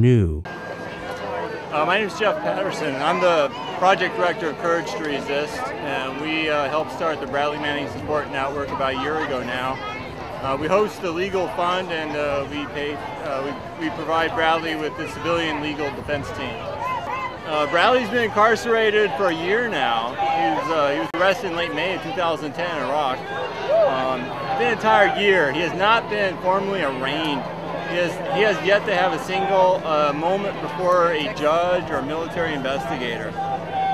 New. My name is Jeff Paterson. I'm the project director of Courage to Resist, and we helped start the Bradley Manning Support Network about a year ago now. We host the legal fund, and we provide Bradley with the civilian legal defense team. Bradley's been incarcerated for a year now. He was arrested in late May of 2010 in Iraq. The entire year, he has not been formally arraigned. He has yet to have a single moment before a judge or a military investigator.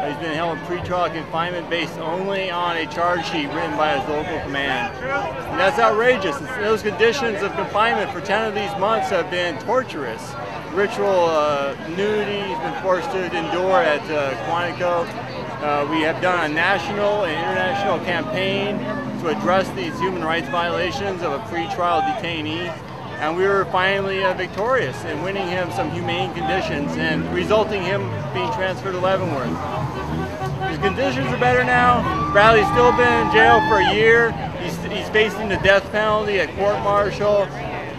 He's been held in pretrial confinement based only on a charge sheet written by his local command. And that's outrageous. Those conditions of confinement for 10 of these months have been torturous. Ritual nudity he's been forced to endure at Quantico. We have done a national and international campaign to address these human rights violations of a pretrial detainee. And we were finally victorious in winning him some humane conditions and resulting him being transferred to Leavenworth. His conditions are better now. Bradley's still been in jail for a year. He's facing the death penalty at court-martial,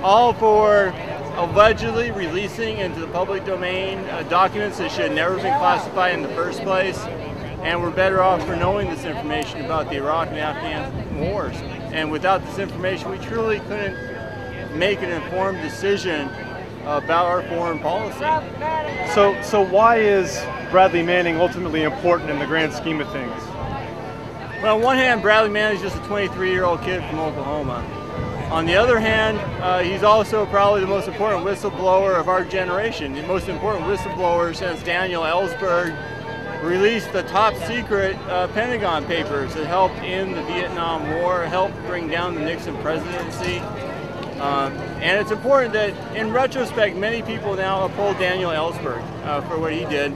all for allegedly releasing into the public domain documents that should have never been classified in the first place. And we're better off for knowing this information about the Iraq and Afghan wars. And without this information, we truly couldn't make an informed decision about our foreign policy. So why is Bradley Manning ultimately important in the grand scheme of things? Well, on one hand, Bradley Manning is just a 23-year-old kid from Oklahoma. On the other hand, he's also probably the most important whistleblower of our generation, the most important whistleblower since Daniel Ellsberg released the top secret Pentagon papers that helped end the Vietnam War, helped bring down the Nixon presidency. And it's important that, in retrospect, many people now uphold Daniel Ellsberg for what he did,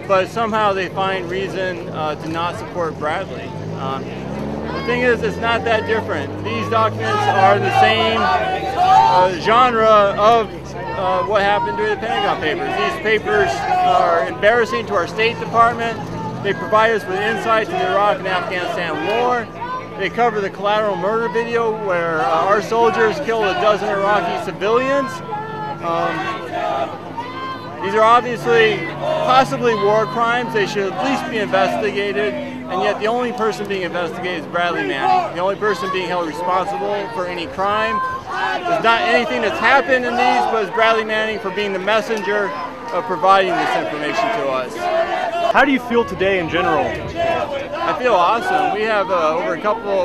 but somehow they find reason to not support Bradley. The thing is, it's not that different. These documents are the same genre of what happened during the Pentagon Papers. These papers are embarrassing to our State Department. They provide us with insight to the Iraq and Afghanistan war. They cover the collateral murder video where our soldiers killed a dozen Iraqi civilians. These are obviously possibly war crimes. They should at least be investigated, and yet the only person being investigated is Bradley Manning. The only person being held responsible for any crime. There's not anything that's happened in these, but it's Bradley Manning for being the messenger of providing this information to us. How do you feel today in general? I feel awesome. We have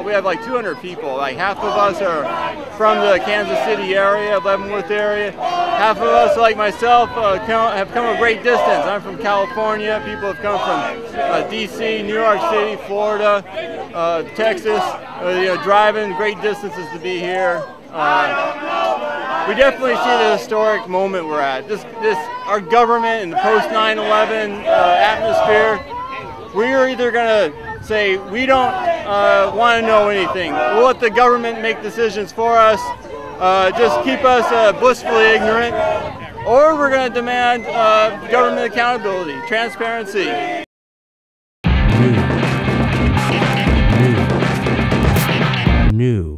we have like 200 people. Like half of us are from the Kansas City area, Leavenworth area. Half of us, like myself, have come a great distance. I'm from California. People have come from DC, New York City, Florida, Texas, driving great distances to be here. We definitely see the historic moment we're at. Our government in the post 9/11 atmosphere, we're either going to say we don't want to know anything. We'll let the government make decisions for us, just keep us blissfully ignorant, or we're going to demand government accountability, transparency. New.